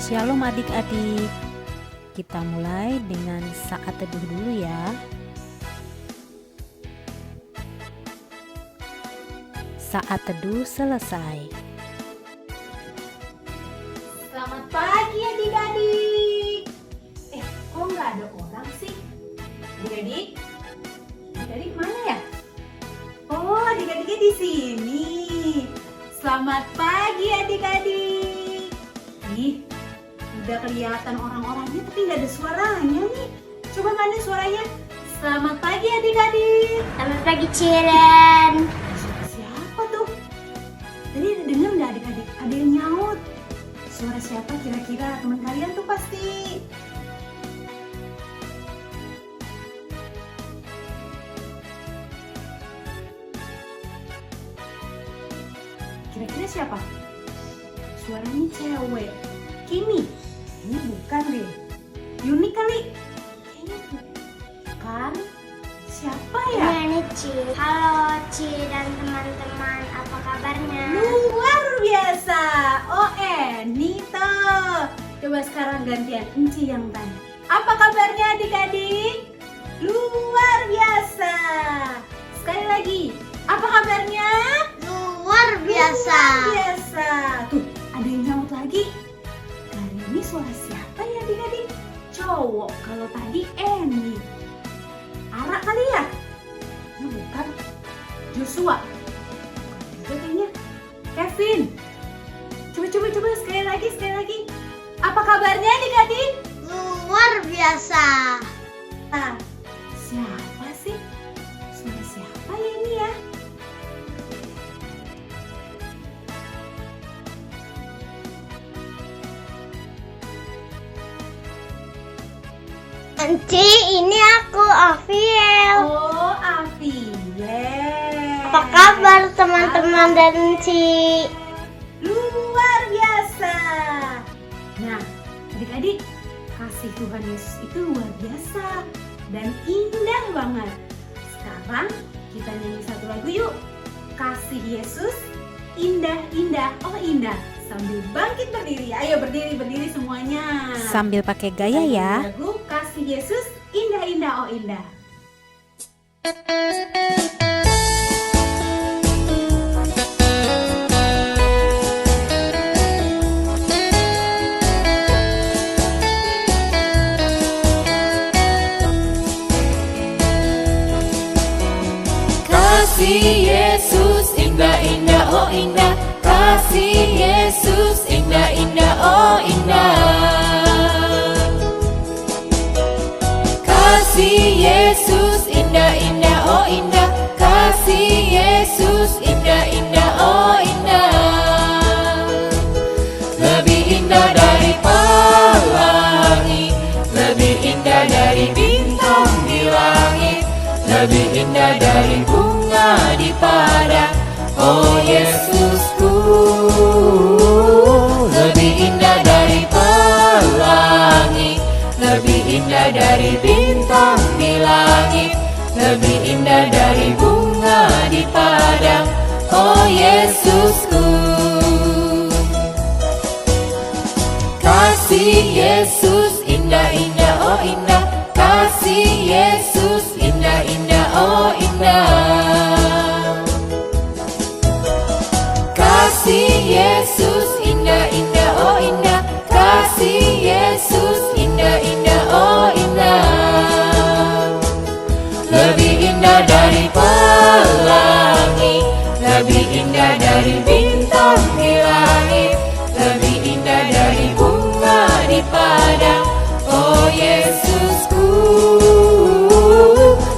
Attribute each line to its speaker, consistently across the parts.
Speaker 1: Shalom adik-adik. Kita mulai dengan saat teduh dulu ya. Saat teduh selesai.
Speaker 2: Selamat pagi adik-adik. Kok nggak ada orang sih? Adik-adik? Adik-adik mana ya? Oh, adik-adiknya di sini. Selamat pagi adik-adik. Nih, udah kelihatan orang-orangnya tapi nggak ada suaranya nih. Coba mana suaranya? Selamat pagi adik-adik.
Speaker 3: Selamat pagi, Ciren.
Speaker 2: Siapa tuh? Tadi ada dengar nggak adik-adik? Ada yang nyaut. Suara siapa kira-kira? Teman kalian tuh pasti. Kira-kira siapa? Suaranya cewek. Kimi? Ini bukan deh. Yuni kali? Kayaknya bukan. Siapa ya?
Speaker 3: Ini Ci. Halo Ci dan teman-teman, apa kabarnya?
Speaker 2: Luar biasa. Oh Nito. Coba sekarang gantian Enci yang tanya. Apa kabarnya adik-adik? Luar biasa. Sekali lagi. Apa kabarnya?
Speaker 3: Luar biasa.
Speaker 2: Luar biasa. Tuh, ada yang nyaut lagi. Kali ini suara siapa ya adik-adik? Cowok. Kalau tadi Eni. Ara kali ya? Ini bukan. Joshua. Itu kayaknya Kevin. Coba sekali lagi. Apa kabarnya adik-adik?
Speaker 3: Luar biasa.
Speaker 2: Ah, siapa sih? Suara siapa ya ini ya?
Speaker 3: Ci, ini aku, Aviel.
Speaker 2: Oh, Aviel.
Speaker 3: Apa kabar teman-teman dan Ci?
Speaker 2: Luar biasa. Nah, adik-adik, kasih Tuhan Yesus itu luar biasa dan indah banget. Sekarang kita nyanyi satu lagu yuk. Kasih Yesus indah-indah, oh indah. Sambil bangkit berdiri. Ayo berdiri semuanya.
Speaker 1: Sambil pakai gaya ya.
Speaker 2: Lagu Kasih Yesus indah-indah, oh indah.
Speaker 4: Kasih Yesus indah-indah, oh indah. Kasih Yesus indah-indah, oh indah. Kasih Yesus indah-indah, oh indah. Kasih Yesus indah-indah, oh indah. Lebih indah dari pelangi, lebih indah dari bintang di langit, lebih indah dari bunga di padang. Oh Yesusku, lebih indah dari pelangi, lebih indah dari bintang di langit, lebih indah dari bunga di padang. Oh Yesusku. Kasih Yesus indah-indah, oh indah. Kasih Yesus indah-indah, oh indah. Kasih Yesus indah-indah, oh indah. Kasih Yesus indah-indah, oh indah. Lebih indah dari pelangi, lebih indah dari bintang di langit, lebih indah dari bunga di padang. Oh Yesusku,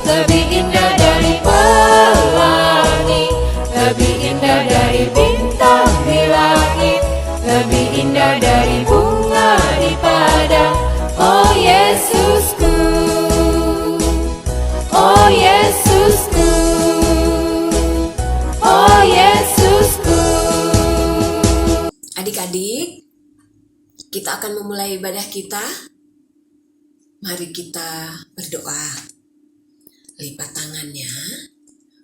Speaker 4: lebih indah dari pelangi, lebih indah dari bintang di langit, lebih indah dari bunga di padang. Oh Yesusku, oh Yesusku, oh Yesusku. Adik-adik, kita akan memulai ibadah kita. Mari kita berdoa. Lipat tangannya,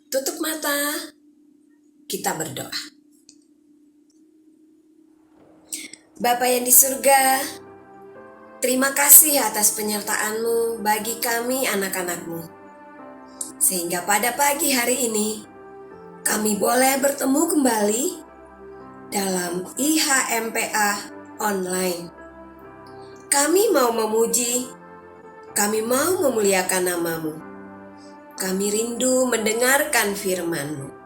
Speaker 4: tutup mata, kita berdoa. Bapa yang di surga, terima kasih atas penyertaan-Mu bagi kami anak-anak-Mu. Sehingga pada pagi hari ini, kami boleh bertemu kembali dalam IHMPA online. Kami mau memuji, kami mau memuliakan nama-Mu. Kami rindu mendengarkan firman-Mu.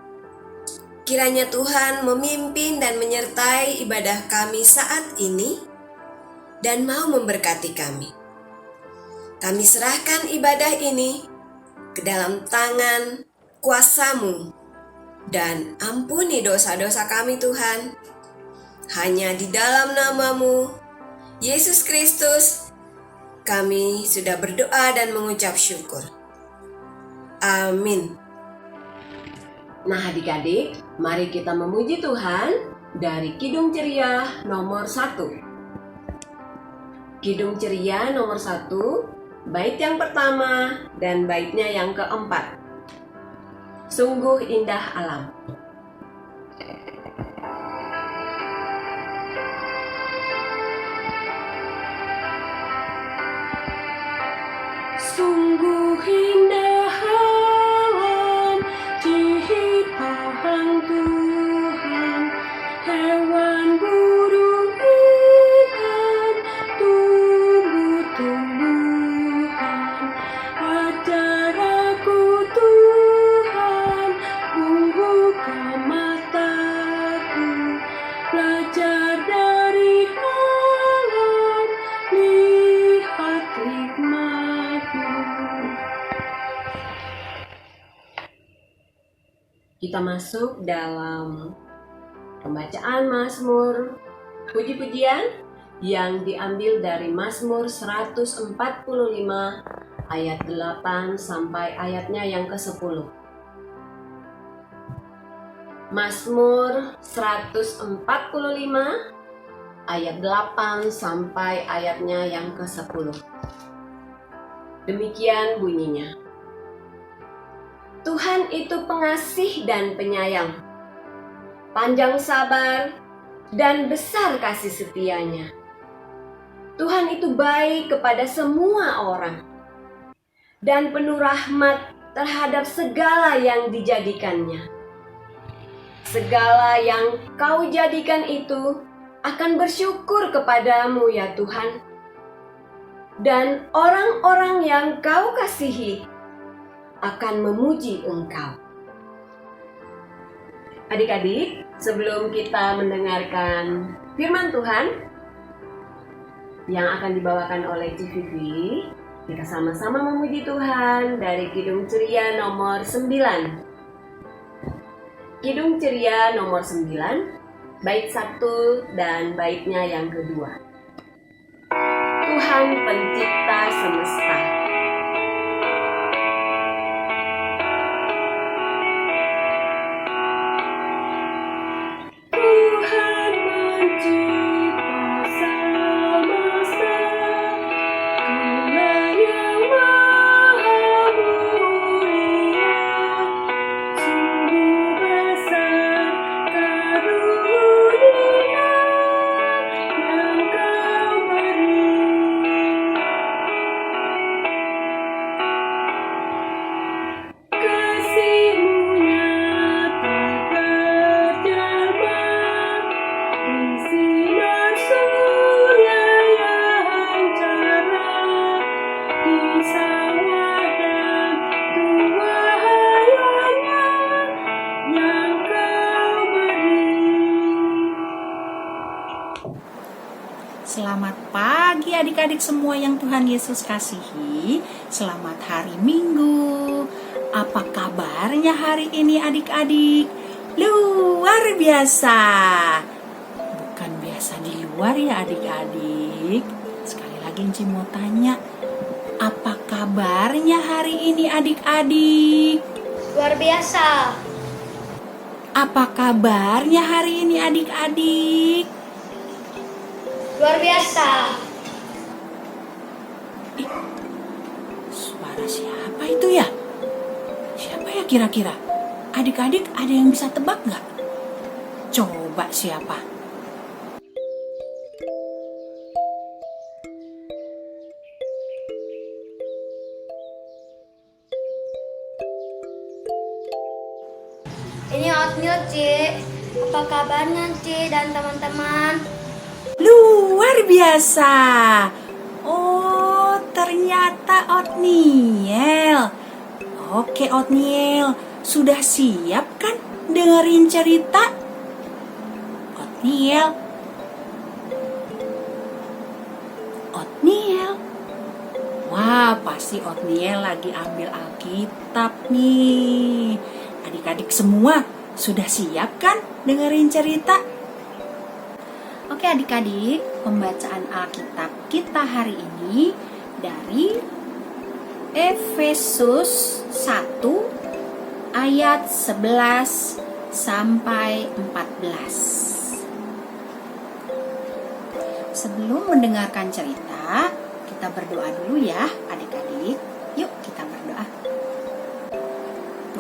Speaker 4: Kiranya Tuhan memimpin dan menyertai ibadah kami saat ini dan mau memberkati kami. Kami serahkan ibadah ini ke dalam tangan kuasa-Mu dan ampuni dosa-dosa kami Tuhan. Hanya di dalam nama-Mu, Yesus Kristus, kami sudah berdoa dan mengucap syukur. Amin. Nah adik-adik, mari kita memuji Tuhan dari Kidung Ceria nomor 1. Kidung Ceria nomor 1, bait yang pertama dan baitnya yang keempat. Sungguh indah alam.
Speaker 5: Sungguh indah alam ciptaan Tuhan, hewan, burung, ikan, tumbuh-tumbuhan. Ajar aku Tuhan, buka mataku, belajar dari alam, lihat hikmat-Mu.
Speaker 4: Kita masuk dalam pembacaan Mazmur puji-pujian yang diambil dari Mazmur 145 ayat 8 sampai ayatnya yang ke-10. Mazmur 145 ayat 8 sampai ayatnya yang ke-10. Demikian bunyinya. Tuhan itu pengasih dan penyayang, panjang sabar dan besar kasih setianya. Tuhan itu baik kepada semua orang dan penuh rahmat terhadap segala yang dijadikannya. Segala yang Kau jadikan itu akan bersyukur kepadamu ya Tuhan. Dan orang-orang yang Kau kasihi akan memuji Engkau. Adik-adik, sebelum kita mendengarkan firman Tuhan yang akan dibawakan oleh CVV, kita sama-sama memuji Tuhan dari Kidung Ceria nomor 9. Kidung Ceria nomor 9, bait 1 dan baitnya yang kedua. Tuhan pencipta semesta.
Speaker 5: Tuhan mencipta semesta, Dia yang maha mulia. Sungguh besar karunia yang Kau beri. Kasih-Mu nyata terjelma di sinar surya yang cerah, di sawah dan tuahannya yang Kau beri.
Speaker 6: Selamat pagi adik-adik semua yang Tuhan Yesus kasihi. Selamat hari Minggu. Apa kabarnya hari ini adik-adik? Luar biasa. Bukan biasa di luar ya adik-adik. Sekali lagi Enci mau tanya, apa kabarnya hari ini adik-adik?
Speaker 3: Luar biasa.
Speaker 6: Apa kabarnya hari ini adik-adik?
Speaker 3: Luar biasa.
Speaker 6: Suara siapa itu ya? Siapa ya kira-kira? Adik-adik ada yang bisa tebak nggak? Coba siapa?
Speaker 3: Oatmeal, Ci. Apa kabarnya, Ci dan teman-teman?
Speaker 6: Luar biasa. Oh, ternyata Oatmeal. Oke, Oatmeal. Sudah siap kan dengerin cerita? Oatmeal. Oatmeal. Wah, pasti Oatmeal lagi ambil Alkitab nih. Adik-adik semua sudah siap kan dengerin cerita? Oke adik-adik, pembacaan Alkitab kita hari ini dari Efesus 1 ayat 11 sampai 14. Sebelum mendengarkan cerita, kita berdoa dulu ya adik-adik. Yuk kita berdoa.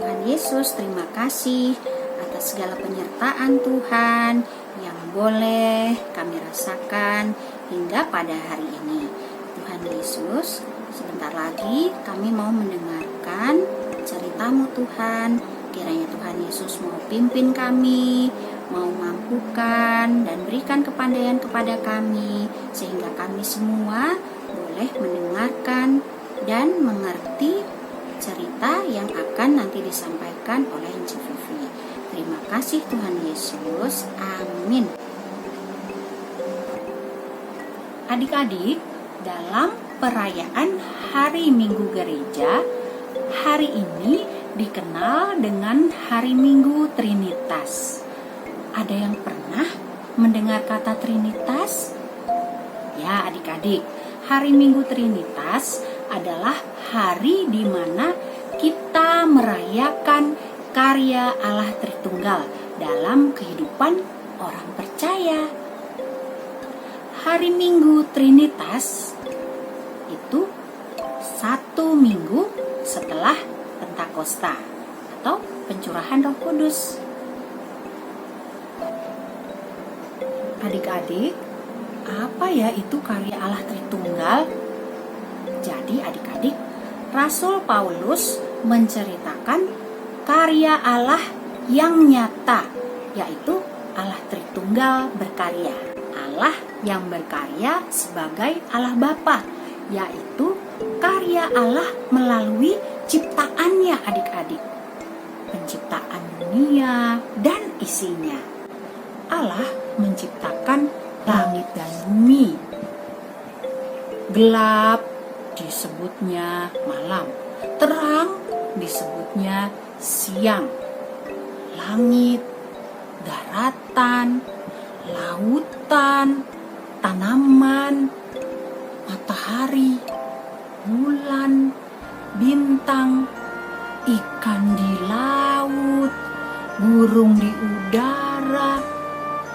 Speaker 6: Tuhan Yesus, terima kasih atas segala penyertaan Tuhan yang boleh kami rasakan hingga pada hari ini. Tuhan Yesus, sebentar lagi kami mau mendengarkan cerita-Mu Tuhan. Kiranya Tuhan Yesus mau pimpin kami, mau mampukan dan berikan kepandaian kepada kami, sehingga kami semua boleh mendengarkan dan mengerti cerita yang akan nanti disampaikan oleh Encik Vivi. Terima kasih Tuhan Yesus. Amin. Adik-adik, dalam perayaan Hari Minggu Gereja, hari ini dikenal dengan Hari Minggu Trinitas. Ada yang pernah mendengar kata Trinitas? Ya adik-adik, Hari Minggu Trinitas adalah hari di mana kita merayakan karya Allah Tritunggal dalam kehidupan orang percaya. Hari Minggu Trinitas itu 1 minggu setelah Pentakosta atau pencurahan Roh Kudus. Adik-adik, apa ya itu karya Allah Tritunggal? Jadi adik-adik, Rasul Paulus menceritakan karya Allah yang nyata, yaitu Allah Tritunggal berkarya. Allah yang berkarya sebagai Allah Bapa, yaitu karya Allah melalui ciptaannya adik-adik. Penciptaan dunia dan isinya. Allah menciptakan langit dan bumi. Gelap disebutnya malam, terang disebutnya siang. Langit, daratan, lautan, tanaman, matahari, bulan, bintang, ikan di laut, burung di udara,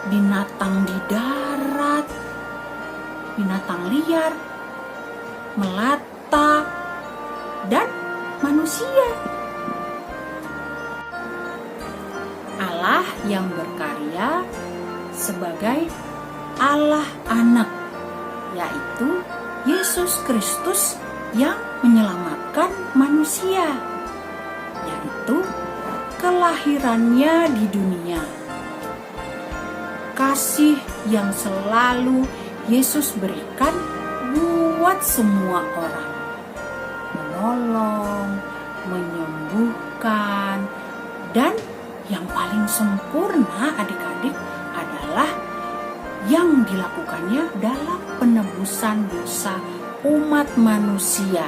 Speaker 6: binatang di darat, binatang liar, melata, dan manusia. Allah yang berkarya sebagai Allah Anak, yaitu Yesus Kristus yang menyelamatkan manusia, yaitu kelahirannya di dunia. Kasih yang selalu Yesus berikan buat semua orang, menolong, menyembuhkan, dan yang paling sempurna adik-adik adalah yang dilakukannya dalam penebusan dosa umat manusia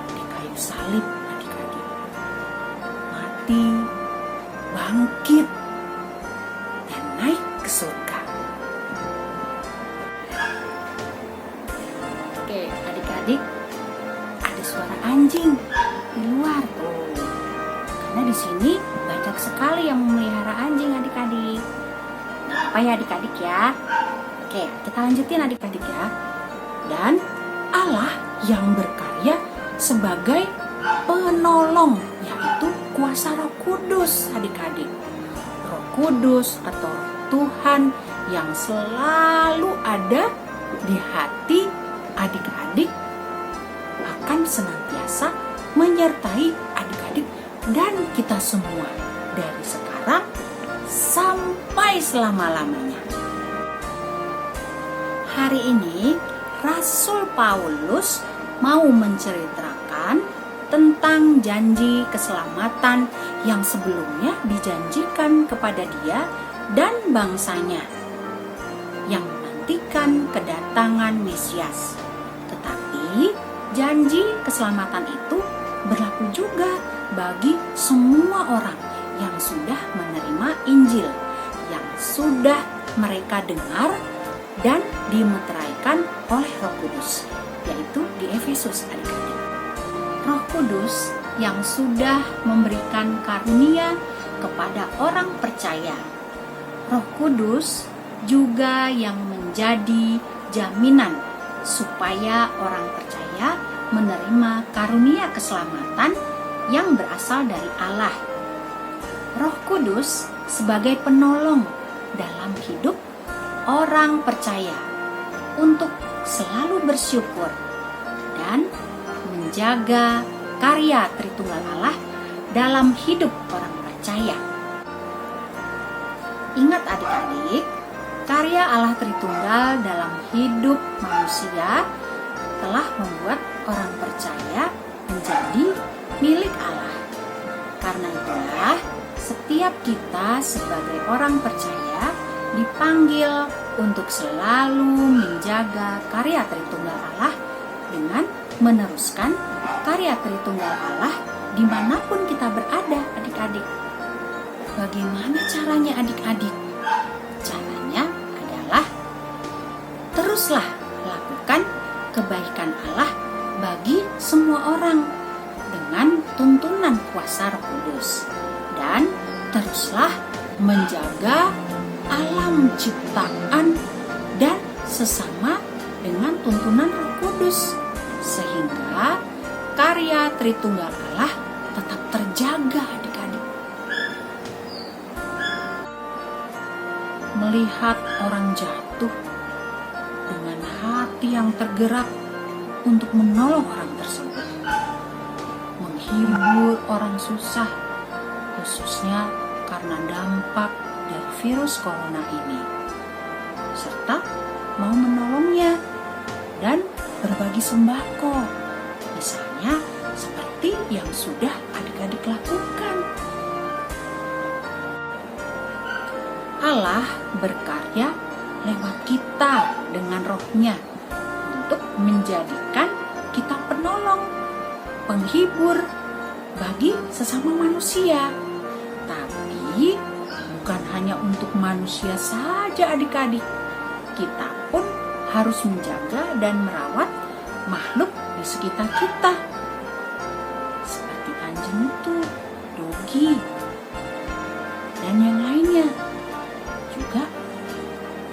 Speaker 6: di kayu salib adik-adik. Mati, bangkit, dan naik ke surga. Oke adik-adik, ada suara anjing di luar tuh. Karena di sini banyak sekali yang memelihara anjing adik-adik. Apa ya adik-adik ya? Oke, kita lanjutin adik-adik ya. Dan Allah yang berkarya sebagai penolong, yaitu kuasa Roh Kudus adik-adik. Roh Kudus atau Tuhan yang selalu ada di hati adik-adik akan senantiasa menyertai adik-adik dan kita semua dari sekarang orang sampai selama-lamanya. Hari ini Rasul Paulus mau menceritakan tentang janji keselamatan yang sebelumnya dijanjikan kepada dia dan bangsanya yang menantikan kedatangan Mesias. Tetapi janji keselamatan itu berlaku juga bagi semua orang yang sudah menerima Injil, yang sudah mereka dengar dan dimeteraikan oleh Roh Kudus, yaitu di Efesus, adik-adik. Roh Kudus yang sudah memberikan karunia kepada orang percaya. Roh Kudus juga yang menjadi jaminan supaya orang percaya menerima karunia keselamatan yang berasal dari Allah. Roh Kudus sebagai penolong dalam hidup orang percaya untuk selalu bersyukur dan menjaga karya Tritunggal Allah dalam hidup orang percaya. Ingat adik-adik, karya Allah Tritunggal dalam hidup manusia telah membuat orang percaya menjadi milik Allah. Karena itulah setiap kita sebagai orang percaya dipanggil untuk selalu menjaga karya Tritunggal Allah dengan meneruskan karya Tritunggal Allah dimanapun kita berada, adik-adik. Bagaimana caranya adik-adik? Caranya adalah teruslah lakukan kebaikan Allah bagi semua orang dengan tuntunan kuasa Roh Kudus, dan teruslah menjaga alam ciptaan dan sesama dengan tuntunan Roh Kudus, sehingga karya Tritunggal Allah tetap terjaga, adik-adik. Melihat orang jatuh dengan hati yang tergerak untuk menolong orang tersebut, menghibur orang susah, khususnya karena dampak dari virus corona ini, serta mau menolongnya dan berbagi sembako, misalnya seperti yang sudah adik-adik lakukan. Allah berkarya lewat kita dengan rohnya untuk menjadikan kita penolong, penghibur bagi sesama manusia. Tapi bukan hanya untuk manusia saja adik-adik, kita pun harus menjaga dan merawat makhluk di sekitar kita, seperti anjing itu, dogi, dan yang lainnya. Juga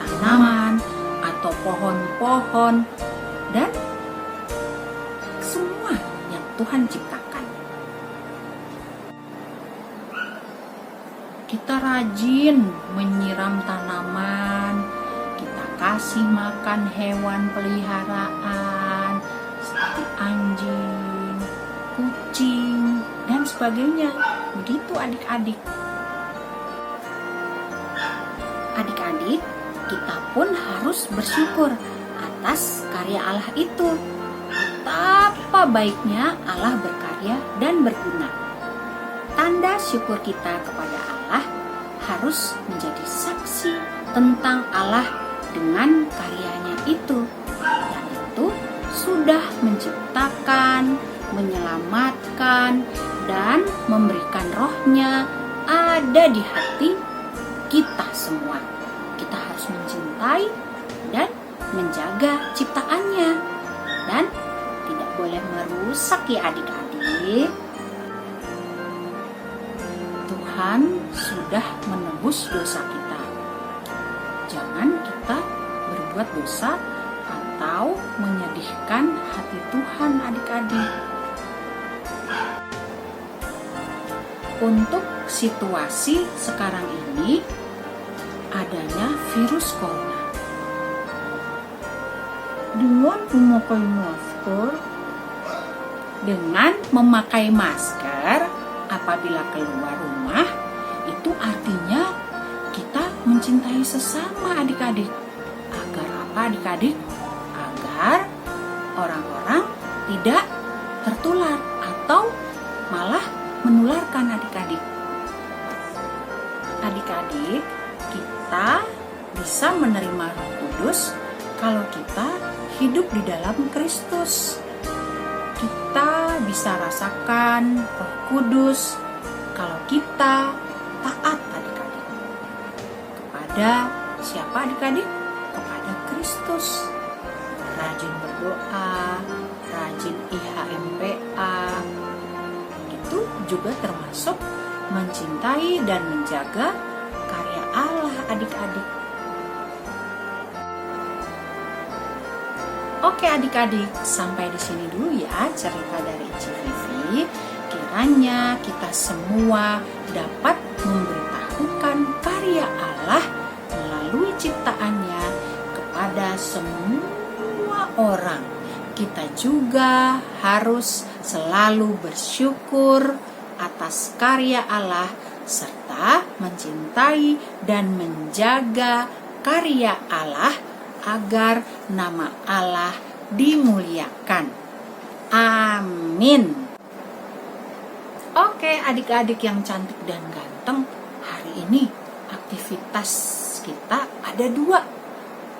Speaker 6: tanaman atau pohon-pohon dan semua yang Tuhan ciptakan. Kita rajin menyiram tanaman, kita kasih makan hewan peliharaan seperti anjing, kucing, dan sebagainya. Begitu adik-adik. Adik-adik, kita pun harus bersyukur atas karya Allah itu. Betapa baiknya Allah berkarya dan berguna. Tanda syukur kita kepada Allah harus menjadi saksi tentang Allah dengan karyanya itu, yaitu sudah menciptakan, menyelamatkan, dan memberikan rohnya ada di hati kita semua. Kita harus mencintai dan menjaga ciptaannya, dan tidak boleh merusak ya adik-adik. Tuhan sudah menebus dosa kita. Jangan kita berbuat dosa atau menyedihkan hati Tuhan adik-adik. Untuk situasi sekarang ini adanya virus corona. Dengan memakai masker apabila keluar rumah itu artinya kita mencintai sesama adik-adik. Agar apa adik-adik? Agar orang-orang tidak tertular atau malah menularkan adik-adik. Adik-adik, kita bisa menerima Roh Kudus kalau kita hidup di dalam Kristus. Kita bisa rasakan Roh Kudus kalau kita taat adik-adik. Kepada siapa adik-adik? Kepada Kristus. Rajin berdoa, rajin IHMPA. Itu juga termasuk mencintai dan menjaga karya Allah adik-adik. Oke adik-adik, sampai di sini dulu ya cerita dari Ci Vivi. Kiranya kita semua dapat memberitahukan karya Allah melalui ciptaannya kepada semua orang. Kita juga harus selalu bersyukur atas karya Allah serta mencintai dan menjaga karya Allah agar nama Allah dimuliakan. Amin. Oke adik-adik yang cantik dan ganteng, hari ini aktivitas kita ada 2.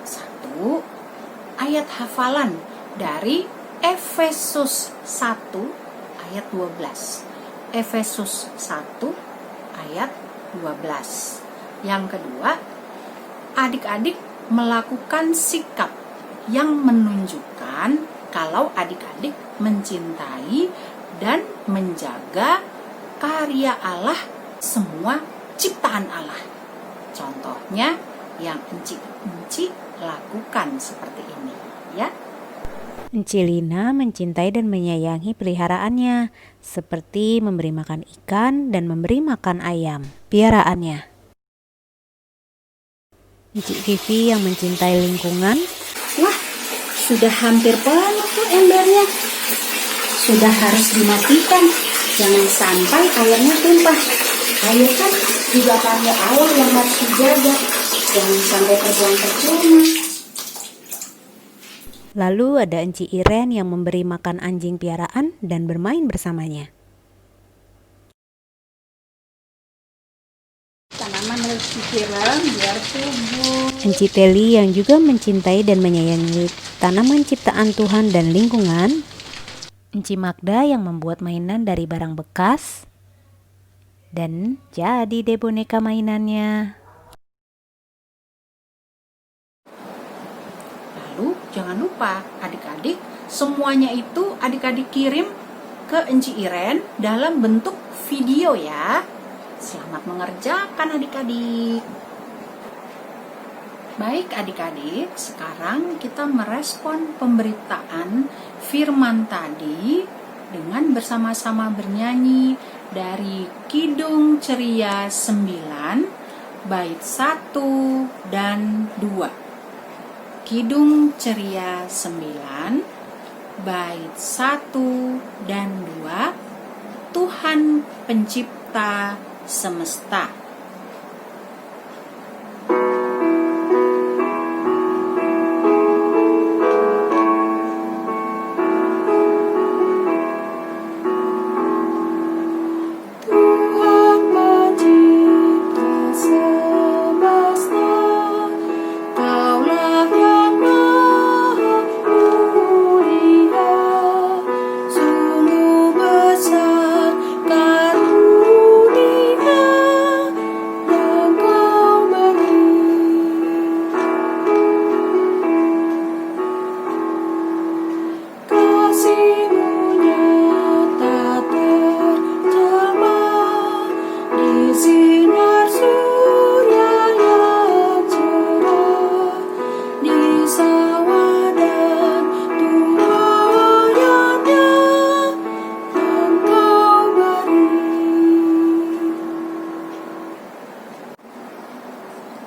Speaker 6: 1, ayat hafalan dari Efesus 1 ayat 12. Efesus 1 ayat 12. Yang kedua, adik-adik melakukan sikap yang menunjukkan kalau adik-adik mencintai dan menjaga karya Allah, semua ciptaan Allah. Contohnya yang Enci lakukan seperti ini, ya.
Speaker 1: Enci Lina mencintai dan menyayangi peliharaannya, seperti memberi makan ikan dan memberi makan ayam piaraannya. Enci Vivi yang mencintai lingkungan.
Speaker 6: Wah, sudah hampir penuh tuh embernya. Sudah harus dimatikan, jangan sampai airnya tumpah. Air kan juga karya Allah yang harus dijaga, jangan sampai terbuang percuma.
Speaker 1: Lalu ada Enci Iren yang memberi makan anjing piaraan dan bermain bersamanya.
Speaker 6: Tanaman harus disiram biar subur.
Speaker 1: Enci Teli yang juga mencintai dan menyayangi tanaman ciptaan Tuhan dan lingkungan. Enci Magda yang membuat mainan dari barang bekas. Dan jadi deh boneka mainannya.
Speaker 6: Lalu jangan lupa adik-adik, semuanya itu adik-adik kirim ke Enci Iren dalam bentuk video ya. Selamat mengerjakan adik-adik. Baik adik-adik, sekarang kita merespon pemberitaan firman tadi dengan bersama-sama bernyanyi dari Kidung Ceria 9 bait 1 dan 2. Kidung Ceria 9 bait 1 dan 2. Tuhan pencipta semesta.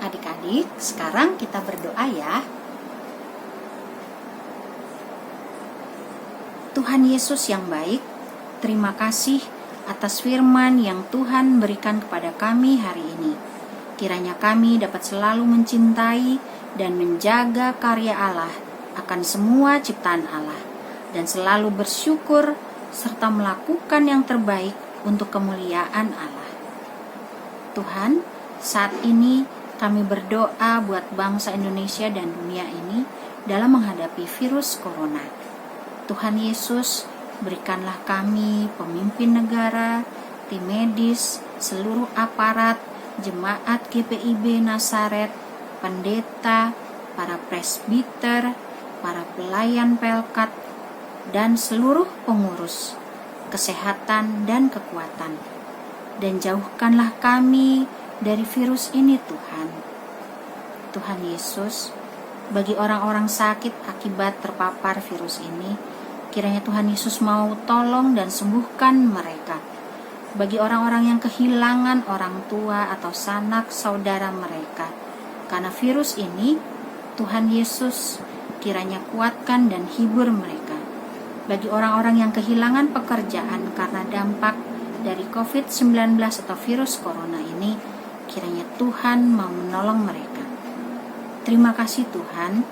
Speaker 6: Adik-adik, sekarang kita berdoa ya. Tuhan Yesus yang baik, terima kasih atas firman yang Tuhan berikan kepada kami hari ini. Kiranya kami dapat selalu mencintai dan menjaga karya Allah akan semua ciptaan Allah, dan selalu bersyukur serta melakukan yang terbaik untuk kemuliaan Allah. Tuhan, saat ini kami berdoa buat bangsa Indonesia dan dunia ini dalam menghadapi virus corona. Tuhan Yesus, berikanlah kami pemimpin negara, tim medis, seluruh aparat, jemaat GPIB Nasaret, pendeta, para presbiter, para pelayan Pelkat, dan seluruh pengurus, kesehatan dan kekuatan. Dan jauhkanlah kami dari virus ini Tuhan. Tuhan Yesus, bagi orang-orang sakit akibat terpapar virus ini, kiranya Tuhan Yesus mau tolong dan sembuhkan mereka. Bagi orang-orang yang kehilangan orang tua atau sanak saudara mereka karena virus ini, Tuhan Yesus kiranya kuatkan dan hibur mereka. Bagi orang-orang yang kehilangan pekerjaan karena dampak dari COVID-19 atau virus corona ini, kiranya Tuhan mau menolong mereka. Terima kasih Tuhan,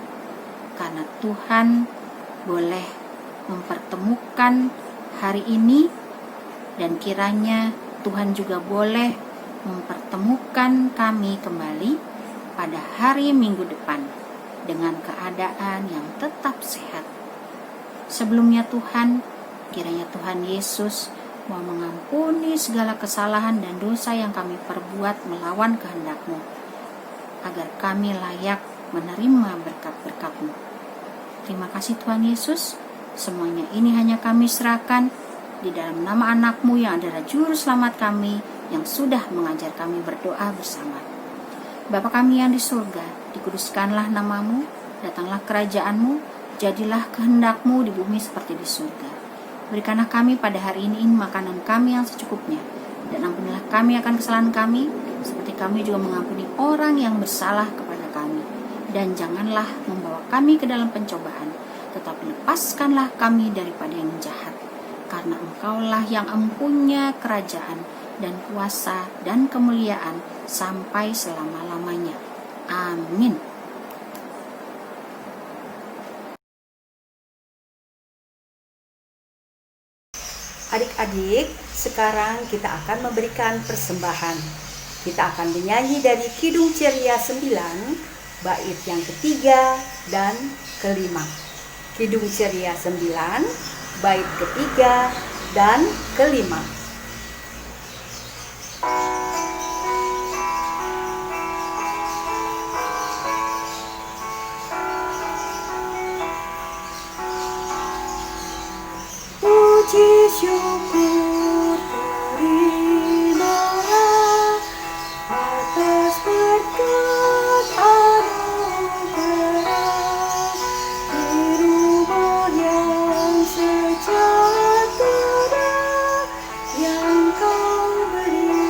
Speaker 6: karena Tuhan boleh mempertemukan hari ini, dan kiranya Tuhan juga boleh mempertemukan kami kembali pada hari Minggu depan dengan keadaan yang tetap sehat. Sebelumnya Tuhan, kiranya Tuhan Yesus mau mengampuni segala kesalahan dan dosa yang kami perbuat melawan kehendak-Mu, agar kami layak menerima berkat-berkat-Mu. Terima kasih Tuhan Yesus, semuanya ini hanya kami serahkan di dalam nama anak-Mu yang adalah juru selamat kami, yang sudah mengajar kami berdoa bersama. Bapa kami yang di surga, dikuduskanlah nama-Mu, datanglah kerajaan-Mu, jadilah kehendak-Mu di bumi seperti di surga. Berikanlah kami pada hari ini makanan kami yang secukupnya, dan ampunilah kami akan kesalahan kami, seperti kami juga mengampuni orang yang bersalah kepada kami. Dan janganlah membawa kami ke dalam pencobaan, tetapi lepaskanlah kami daripada yang jahat. Karena Engkaulah yang empunya kerajaan dan kuasa dan kemuliaan sampai selama-lamanya. Amin.
Speaker 7: Adik-adik, sekarang kita akan memberikan persembahan. Kita akan menyanyi dari Kidung Ceria 9, bait yang ketiga dan kelima. Kidung Ceria 9, bait ketiga dan kelima. Puji syukur terimalah atas berkat anugerah di rumah yang sejahtera yang Kau beri.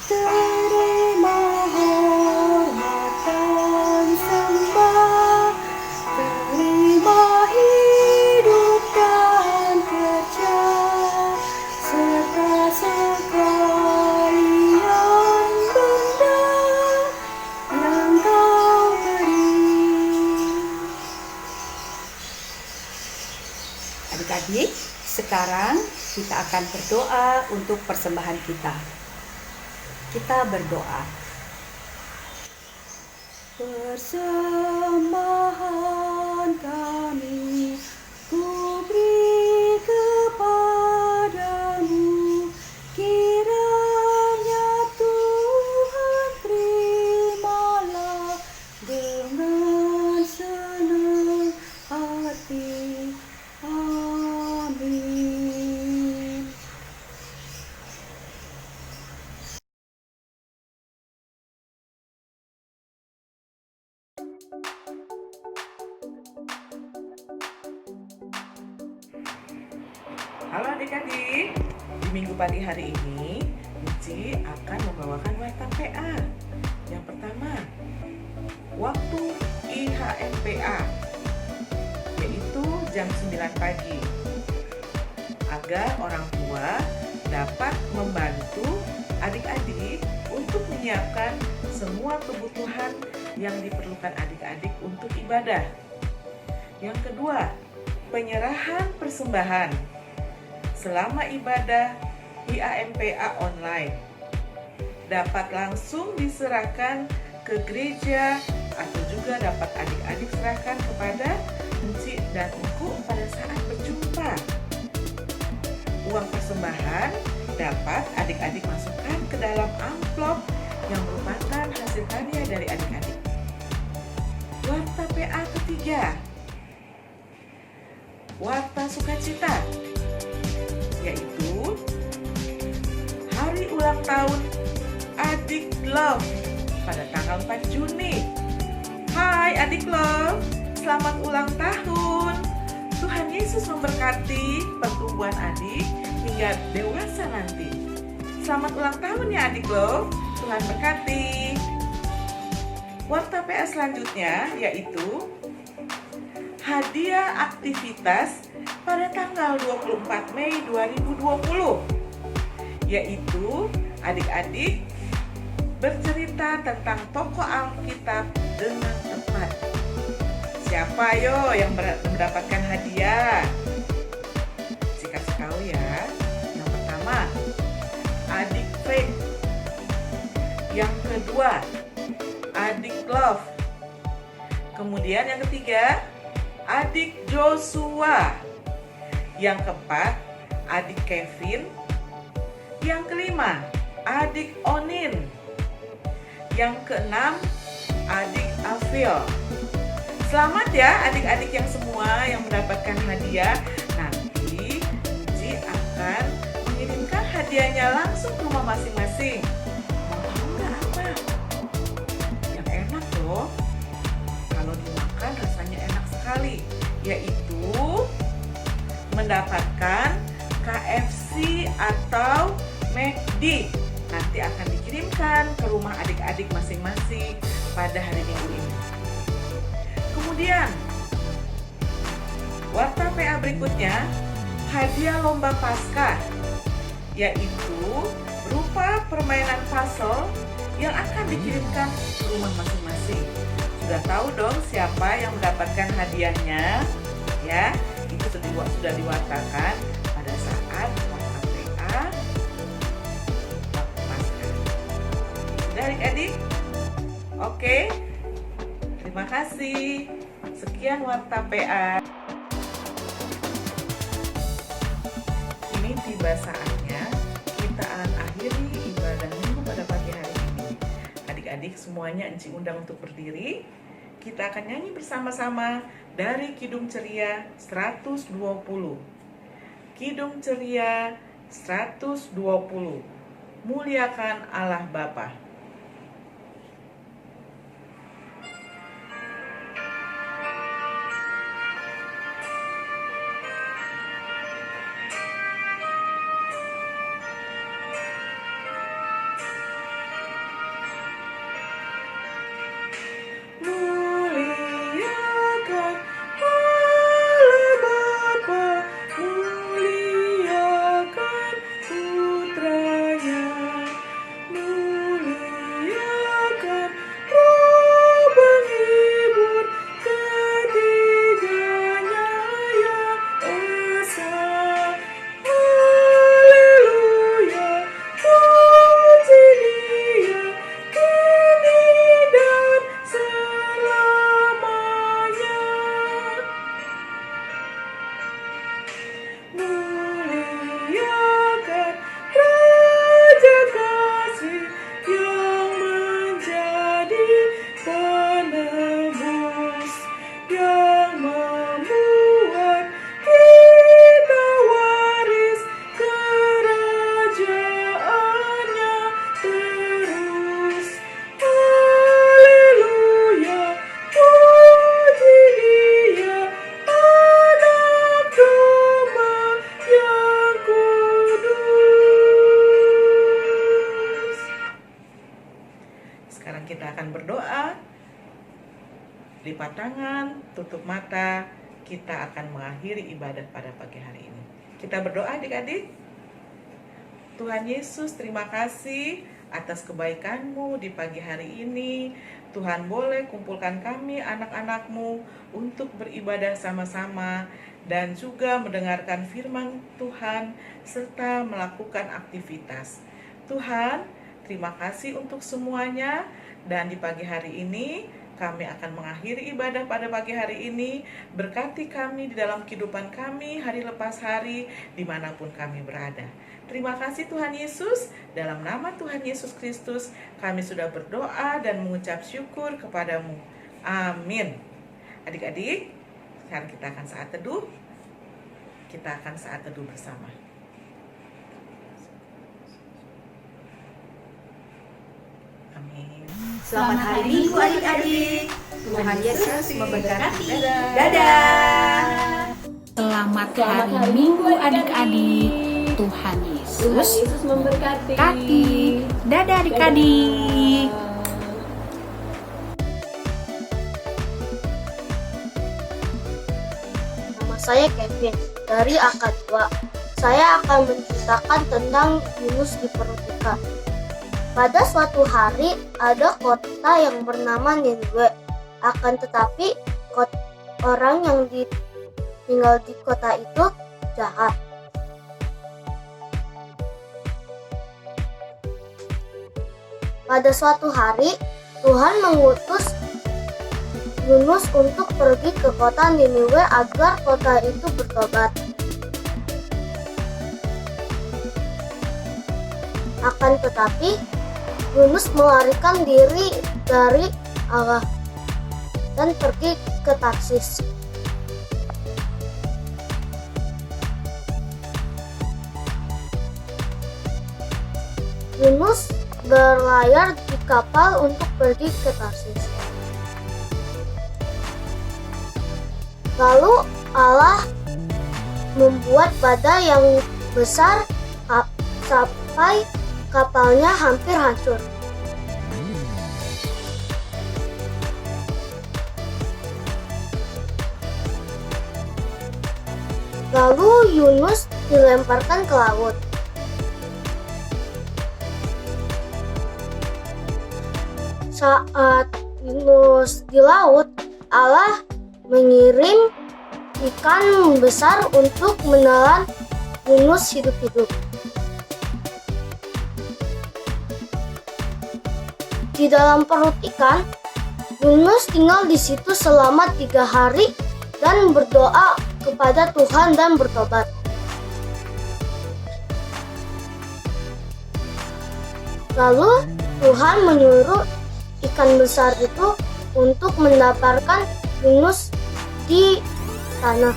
Speaker 7: Terima hormat dan sembah, terima hidup dan kerja, serta sekalian benda yang Kau beri. Adik-adik, sekarang kita akan berdoa untuk persembahan kita. Kita berdoa. Persembahan kami ku beri kepadamu, kiranya Tuhan terimalah dengan senang hati. Amin.
Speaker 8: Halo adik-adik, di minggu pagi hari ini Mici akan membawakan warta PA. Yang pertama, waktu IHMPA, yaitu jam 9 pagi agar orang tua dapat membantu adik-adik untuk menyiapkan semua kebutuhan yang diperlukan adik-adik untuk ibadah. Yang kedua, penyerahan persembahan selama ibadah IAMPA online dapat langsung diserahkan ke gereja atau juga dapat adik-adik serahkan kepada Enci dan Engku pada saat berjumpa. Uang persembahan dapat adik-adik masukkan ke dalam amplop yang merupakan hasil karya dari adik-adik. Warta PA ketiga, warta sukacita, yaitu hari ulang tahun Adik Love pada tanggal 4 Juni. Hai Adik Love, selamat ulang tahun. Tuhan Yesus memberkati pertumbuhan adik hingga dewasa nanti. Selamat ulang tahun ya Adik Love, Tuhan berkati. Warta PA selanjutnya yaitu hadiah aktivitas pada tanggal 24 Mei 2020, yaitu adik-adik bercerita tentang tokoh Alkitab dengan tepat. Siapa yo yang mendapatkan hadiah? Kasih tahu ya. Yang pertama, Adik Faith. Yang kedua, Adik Love. Kemudian yang ketiga, Adik Joshua. Yang keempat, Adik Kevin. Yang kelima, Adik Onin. Yang keenam, Adik Afil. Selamat ya adik-adik yang semua yang mendapatkan hadiah. Nanti Enci akan mengirimkan hadiahnya langsung ke rumah masing-masing. Mau tahu nggak apa? Yang enak loh. Kalau dimakan rasanya enak sekali. Yaitu mendapatkan KFC atau McD. Nanti akan dikirimkan ke rumah adik-adik masing-masing pada hari Minggu ini. Kemudian, warta PA berikutnya, hadiah lomba Paskah, yaitu berupa permainan puzzle yang akan dikirimkan ke rumah masing-masing. Sudah tahu dong siapa yang mendapatkan hadiahnya? Ya, itu sudah diwartakan pada saat warta PA Paskah. Sudah adik-adik? Oke. Terima kasih. Sekian warta PA. Ini tiba saatnya kita akan akhiri ibadah minggu pada pagi hari ini. Adik-adik semuanya Enci undang untuk berdiri. Kita akan nyanyi bersama-sama dari Kidung Ceria 120. Kidung Ceria 120. Muliakan Allah Bapa. Lipat tangan, tutup mata, kita akan mengakhiri ibadah pada pagi hari ini. Kita berdoa adik-adik. Tuhan Yesus, terima kasih atas kebaikan-Mu di pagi hari ini. Tuhan boleh kumpulkan kami anak-anak-Mu untuk beribadah sama-sama dan juga mendengarkan firman Tuhan serta melakukan aktivitas. Tuhan, terima kasih untuk semuanya, dan di pagi hari ini kami akan mengakhiri ibadah pada pagi hari ini. Berkati kami di dalam kehidupan kami hari lepas hari dimanapun kami berada. Terima kasih Tuhan Yesus. Dalam nama Tuhan Yesus Kristus kami sudah berdoa dan mengucap syukur kepadamu. Amin. Adik-adik, sekarang kita akan saat teduh. Kita akan saat teduh bersama. Amin.
Speaker 7: Selamat hari Minggu adik-adik. Tuhan Yesus memberkati. Dadah.
Speaker 6: Selamat hari Minggu adik-adik. Tuhan Yesus
Speaker 4: memberkati.
Speaker 6: Dadah adik-adik.
Speaker 3: Nama saya Kevin dari AK2. Saya akan menceritakan tentang Yunus di perut ikan. Pada suatu hari ada kota yang bernama Niniwe. Akan tetapi orang yang tinggal di kota itu jahat. Pada suatu hari Tuhan mengutus Yunus untuk pergi ke kota Niniwe agar kota itu bertobat. Akan tetapi Yunus melarikan diri dari Allah dan pergi ke Tarsis. Yunus berlayar di kapal untuk pergi ke Tarsis. Lalu Allah membuat badai yang besar sampai kapalnya hampir hancur. Lalu Yunus dilemparkan ke laut. Saat Yunus di laut, Allah mengirim ikan besar untuk menelan Yunus hidup-hidup. Di dalam perut ikan, Yunus tinggal di situ selama 3 hari dan berdoa kepada Tuhan dan bertobat. Lalu Tuhan menyuruh ikan besar itu untuk mendapatkan Yunus di tanah.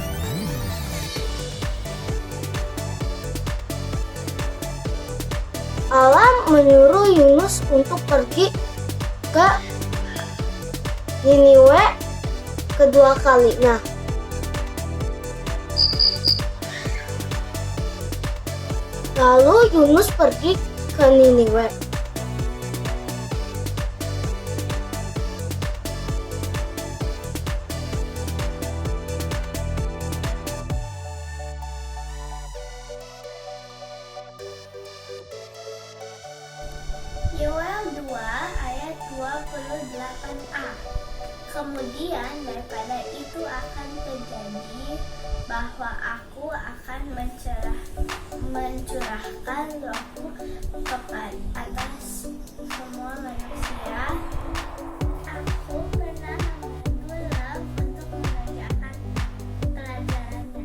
Speaker 3: Allah menyuruh Yunus untuk pergi ke Niniwe kedua kalinya. Lalu Yunus pergi ke Niniwe.
Speaker 9: Yoel 2 ayat 28a. Kemudian daripada itu akan terjadi bahwa aku akan mencurahkan rohku kepada atas semua manusia. Aku pernah mengambil Lam untuk mengerjakan pelajarannya.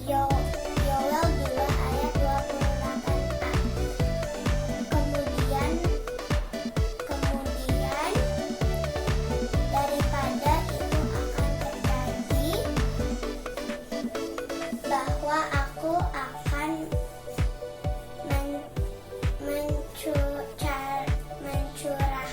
Speaker 9: Yoel 2 ayat 28a. Kemudian daripada itu akan terjadi bahwa aku akan mencurahkan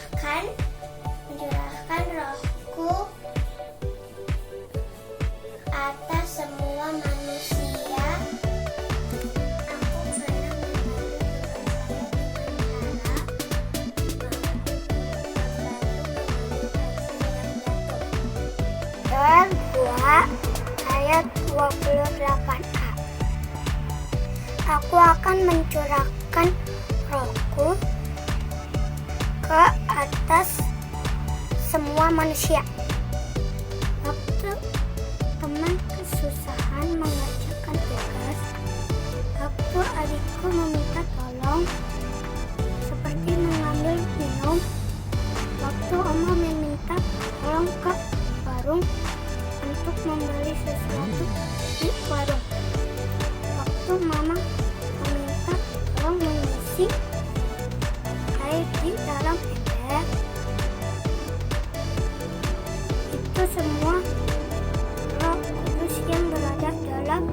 Speaker 9: ayat 28a. Aku akan mencurahkan rohku ke atas semua manusia. Waktu teman kesusahan mengerjakan tugas, waktu adikku meminta tolong, seperti mengambil minum, waktu oma meminta tolong ke warung untuk membeli sesuatu di warung, waktu mama meminta tolong mengisi air di dalam ember. Itu semua Roh Kudus yang berada dalam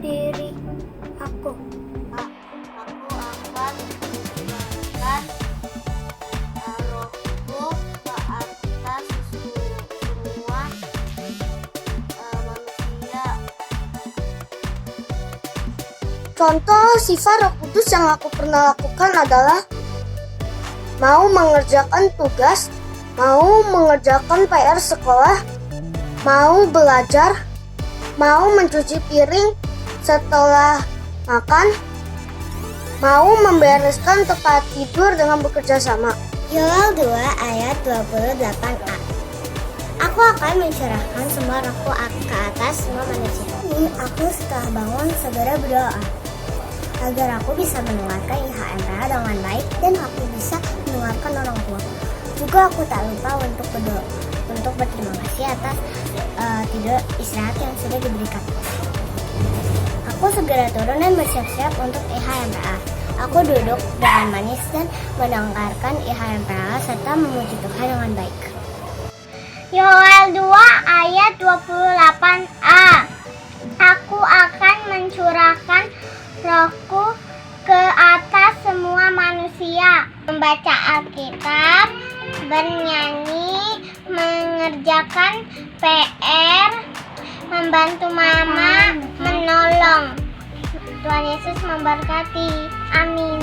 Speaker 9: diri aku.
Speaker 3: Aku akan mencurahkan rohku ke atas semua manusia. Contoh sifat Roh Kudus yang aku pernah lakukan adalah mau mengerjakan tugas, mau mengerjakan PR sekolah, mau belajar, mau mencuci piring setelah makan, mau membereskan tempat tidur dengan bekerja sama.
Speaker 9: Yoel 2 ayat 28a. Aku akan mencurahkan semua rohku ke atas semua manusia. Aku setelah bangun segera berdoa agar aku bisa mendengarkan IHMPH dengan baik dan aku bisa mendengarkan orang tua. Juga aku tak lupa untuk berterima kasih atas tidur istirahat yang sudah diberikan. Aku segera turun dan bersiap-siap untuk IHMPH. Aku duduk dengan manis dan mendengarkan IHMPH serta memuji Tuhan dengan baik.
Speaker 10: Yoel 2 ayat 28a. Aku akan mencurahkan rohku ke atas semua manusia. Membaca Alkitab, bernyanyi, mengerjakan PR, membantu mama, menolong. Tuhan Yesus memberkati. Amin.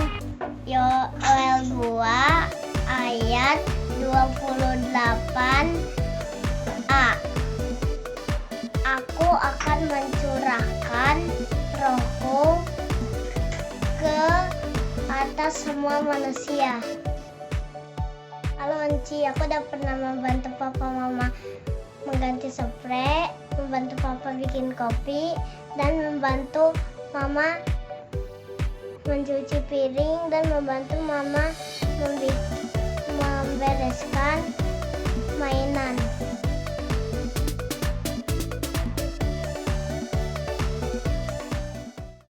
Speaker 10: Yoel 2 ayat 28a. Aku akan mencurahkan rohku ke atas semua manusia. Halo Enci, aku udah pernah membantu papa mama mengganti spray, membantu papa bikin kopi, dan membantu mama mencuci piring, dan membantu mama